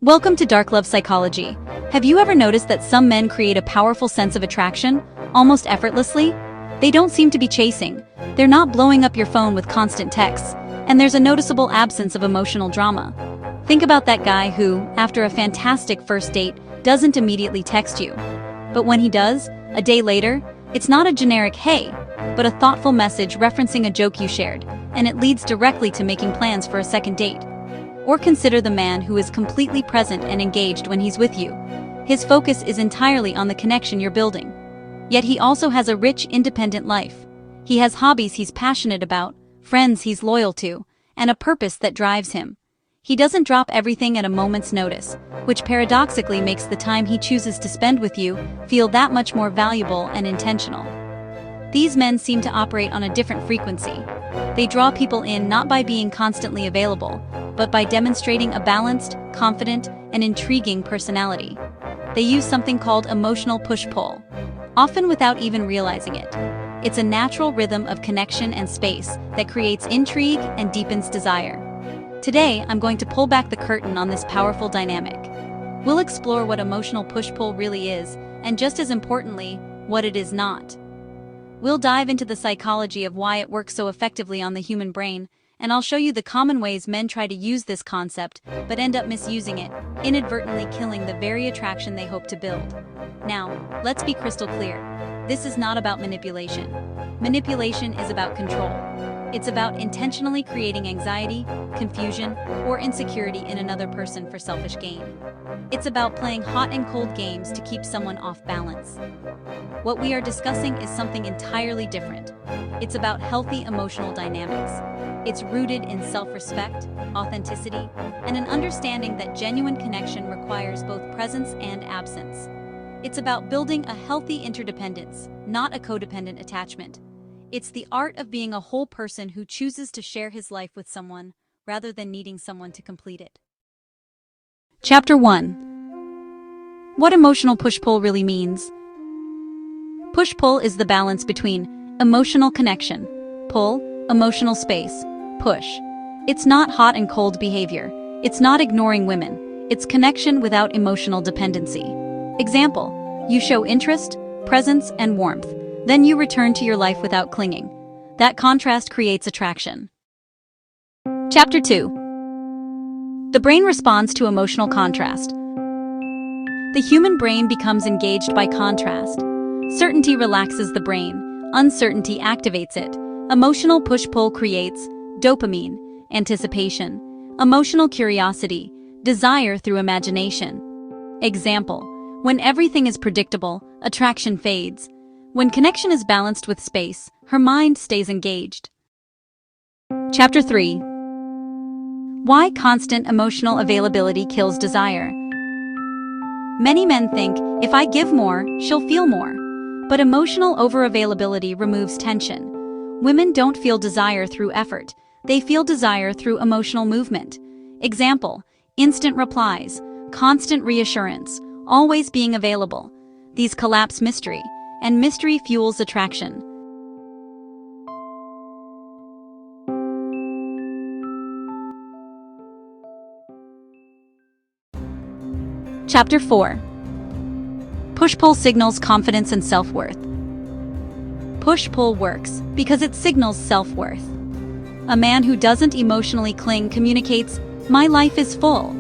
Welcome to Dark Love Psychology. Have you ever noticed that some men create a powerful sense of attraction, almost effortlessly? They don't seem to be chasing. They're not blowing up your phone with constant texts, and there's a noticeable absence of emotional drama. Think about that guy who, after a fantastic first date, doesn't immediately text you. But when he does, a day later, it's not a generic "hey," but a thoughtful message referencing a joke you shared, and it leads directly to making plans for a second date. Or consider the man who is completely present and engaged when he's with you. His focus is entirely on the connection you're building. Yet he also has a rich, independent life. He has hobbies he's passionate about, friends he's loyal to, and a purpose that drives him. He doesn't drop everything at a moment's notice, which paradoxically makes the time he chooses to spend with you feel that much more valuable and intentional. These men seem to operate on a different frequency. They draw people in not by being constantly available, but by demonstrating a balanced, confident, and intriguing personality. They use something called emotional push-pull, often without even realizing it. It's a natural rhythm of connection and space that creates intrigue and deepens desire. Today, I'm going to pull back the curtain on this powerful dynamic. We'll explore what emotional push-pull really is, and just as importantly, what it is not. We'll dive into the psychology of why it works so effectively on the human brain, and I'll show you the common ways men try to use this concept, but end up misusing it, inadvertently killing the very attraction they hope to build. Now, let's be crystal clear. This is not about manipulation. Manipulation is about control. It's about intentionally creating anxiety, confusion, or insecurity in another person for selfish gain. It's about playing hot and cold games to keep someone off balance. What we are discussing is something entirely different. It's about healthy emotional dynamics. It's rooted in self-respect, authenticity, and an understanding that genuine connection requires both presence and absence. It's about building a healthy interdependence, not a codependent attachment. It's the art of being a whole person who chooses to share his life with someone, rather than needing someone to complete it. Chapter 1. What emotional push-pull really means. Push-pull is the balance between emotional connection, pull, emotional space, push. It's not hot and cold behavior. It's not ignoring women. It's connection without emotional dependency. Example, you show interest, presence, and warmth. Then you return to your life without clinging. That contrast creates attraction. Chapter 2. The brain responds to emotional contrast. The human brain becomes engaged by contrast. Certainty relaxes the brain. Uncertainty activates it. Emotional push-pull creates dopamine, anticipation, emotional curiosity, desire through imagination. Example, when everything is predictable, attraction fades. When connection is balanced with space, her mind stays engaged. Chapter 3. Why constant emotional availability kills desire. Many men think, if I give more, she'll feel more. But emotional overavailability removes tension. Women don't feel desire through effort. They feel desire through emotional movement. Example, instant replies, constant reassurance, always being available. These collapse mystery, and mystery fuels attraction. Chapter 4. Push-pull signals confidence and self-worth. Push-pull works because it signals self-worth. A man who doesn't emotionally cling communicates, "My life is full."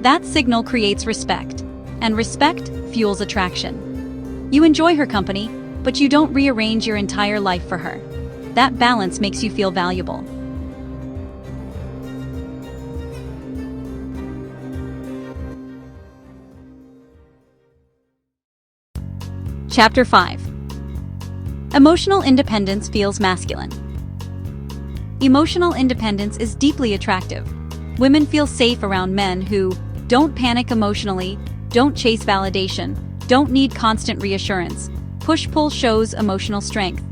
That signal creates respect, and respect fuels attraction. You enjoy her company, but you don't rearrange your entire life for her. That balance makes you feel valuable. Chapter 5. Emotional independence feels masculine. Emotional independence is deeply attractive. Women feel safe around men who don't panic emotionally, don't chase validation, don't need constant reassurance. Push-pull shows emotional strength.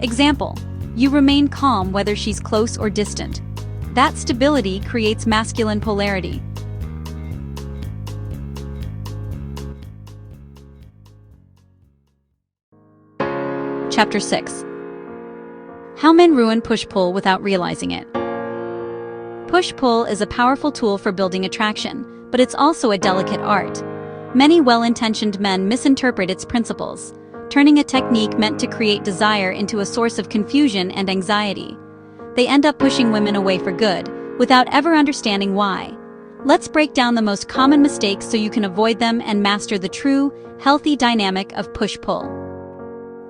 Example, you remain calm whether she's close or distant. That stability creates masculine polarity. Chapter 6. How men ruin push-pull without realizing it. Push-pull is a powerful tool for building attraction, but it's also a delicate art. Many well-intentioned men misinterpret its principles, turning a technique meant to create desire into a source of confusion and anxiety. They end up pushing women away for good, without ever understanding why. Let's break down the most common mistakes so you can avoid them and master the true, healthy dynamic of push-pull.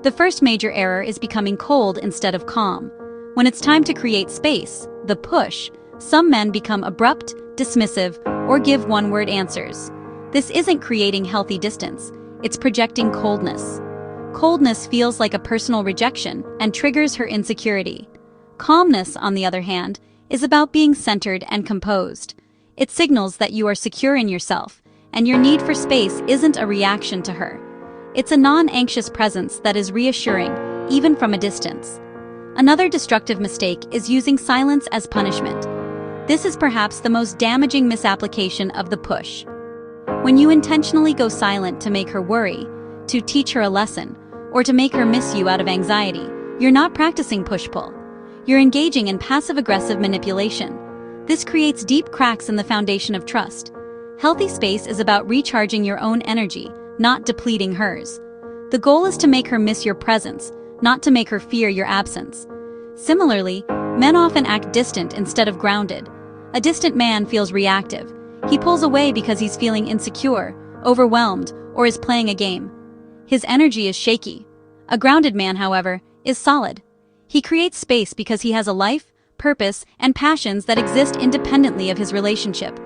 The first major error is becoming cold instead of calm. When it's time to create space, the push, some men become abrupt, dismissive, or give one-word answers. This isn't creating healthy distance, it's projecting coldness. Coldness feels like a personal rejection and triggers her insecurity. Calmness, on the other hand, is about being centered and composed. It signals that you are secure in yourself, and your need for space isn't a reaction to her. It's a non-anxious presence that is reassuring, even from a distance. Another destructive mistake is using silence as punishment. This is perhaps the most damaging misapplication of the push. When you intentionally go silent to make her worry, to teach her a lesson, or to make her miss you out of anxiety, you're not practicing push-pull. You're engaging in passive-aggressive manipulation. This creates deep cracks in the foundation of trust. Healthy space is about recharging your own energy, not depleting hers. The goal is to make her miss your presence, not to make her fear your absence. Similarly, men often act distant instead of grounded. A distant man feels reactive. He pulls away because he's feeling insecure, overwhelmed, or is playing a game. His energy is shaky. A grounded man, however, is solid. He creates space because he has a life, purpose, and passions that exist independently of his relationship.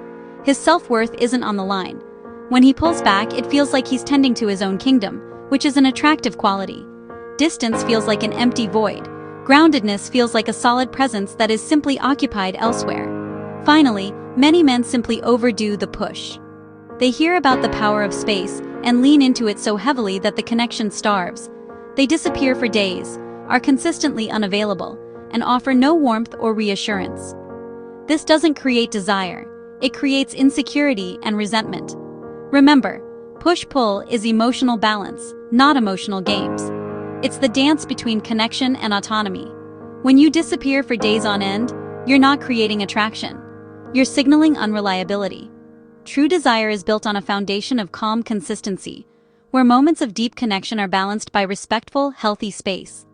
His self-worth isn't on the line. When he pulls back, it feels like he's tending to his own kingdom, which is an attractive quality. Distance feels like an empty void. Groundedness feels like a solid presence that is simply occupied elsewhere. Finally, many men simply overdo the push. They hear about the power of space and lean into it so heavily that the connection starves. They disappear for days, are consistently unavailable, and offer no warmth or reassurance. This doesn't create desire. It creates insecurity and resentment. Remember, push-pull is emotional balance, not emotional games. It's the dance between connection and autonomy. When you disappear for days on end, you're not creating attraction. You're signaling unreliability. True desire is built on a foundation of calm consistency, where moments of deep connection are balanced by respectful, healthy space.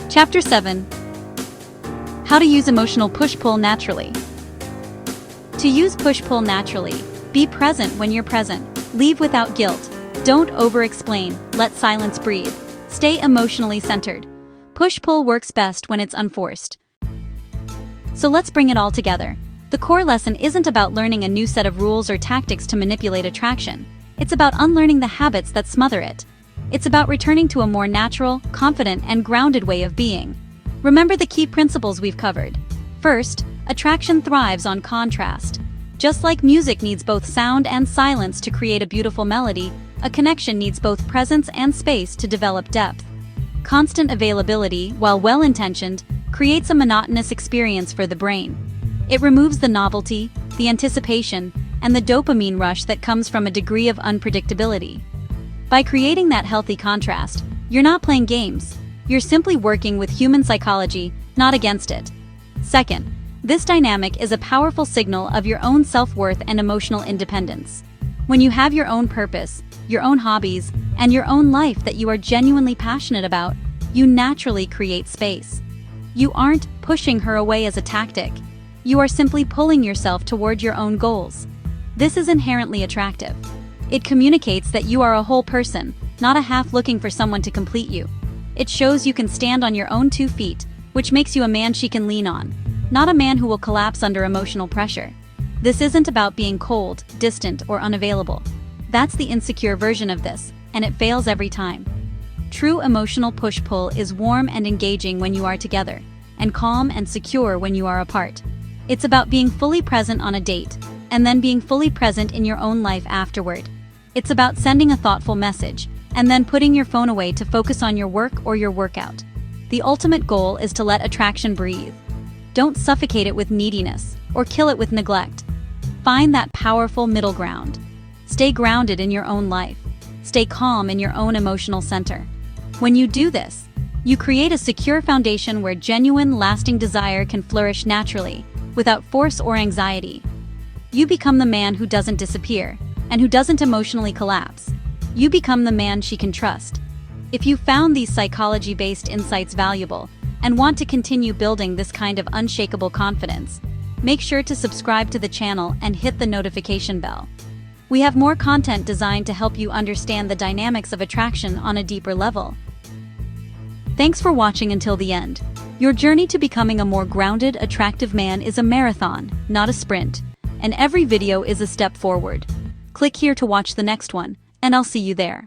Chapter 7. How to use emotional push-pull naturally. To use push-pull naturally, be present when you're present. Leave without guilt. Don't over-explain. Let silence breathe. Stay emotionally centered. Push-pull works best when it's unforced. So let's bring it all together. The core lesson isn't about learning a new set of rules or tactics to manipulate attraction. It's about unlearning the habits that smother it. It's about returning to a more natural, confident, and grounded way of being. Remember the key principles we've covered. First, attraction thrives on contrast. Just like music needs both sound and silence to create a beautiful melody, a connection needs both presence and space to develop depth. Constant availability, while well-intentioned, creates a monotonous experience for the brain. It removes the novelty, the anticipation, and the dopamine rush that comes from a degree of unpredictability. By creating that healthy contrast, you're not playing games. You're simply working with human psychology, not against it. Second, this dynamic is a powerful signal of your own self-worth and emotional independence. When you have your own purpose, your own hobbies, and your own life that you are genuinely passionate about, you naturally create space. You aren't pushing her away as a tactic. You are simply pulling yourself toward your own goals. This is inherently attractive. It communicates that you are a whole person, not a half looking for someone to complete you. It shows you can stand on your own 2 feet, which makes you a man she can lean on, not a man who will collapse under emotional pressure. This isn't about being cold, distant, or unavailable. That's the insecure version of this, and it fails every time. True emotional push-pull is warm and engaging when you are together, and calm and secure when you are apart. It's about being fully present on a date, and then being fully present in your own life afterward. It's about sending a thoughtful message, and then putting your phone away to focus on your work or your workout. The ultimate goal is to let attraction breathe. Don't suffocate it with neediness, or kill it with neglect. Find that powerful middle ground. Stay grounded in your own life. stay calm in your own emotional center. When you do this, you create a secure foundation where genuine, lasting desire can flourish naturally, without force or anxiety. You become the man who doesn't disappear, and who doesn't emotionally collapse. You become the man she can trust. If you found these psychology-based insights valuable, and want to continue building this kind of unshakable confidence, make sure to subscribe to the channel and hit the notification bell. We have more content designed to help you understand the dynamics of attraction on a deeper level. Thanks for watching until the end. Your journey to becoming a more grounded, attractive man is a marathon, not a sprint, and every video is a step forward. Click here to watch the next one, and I'll see you there.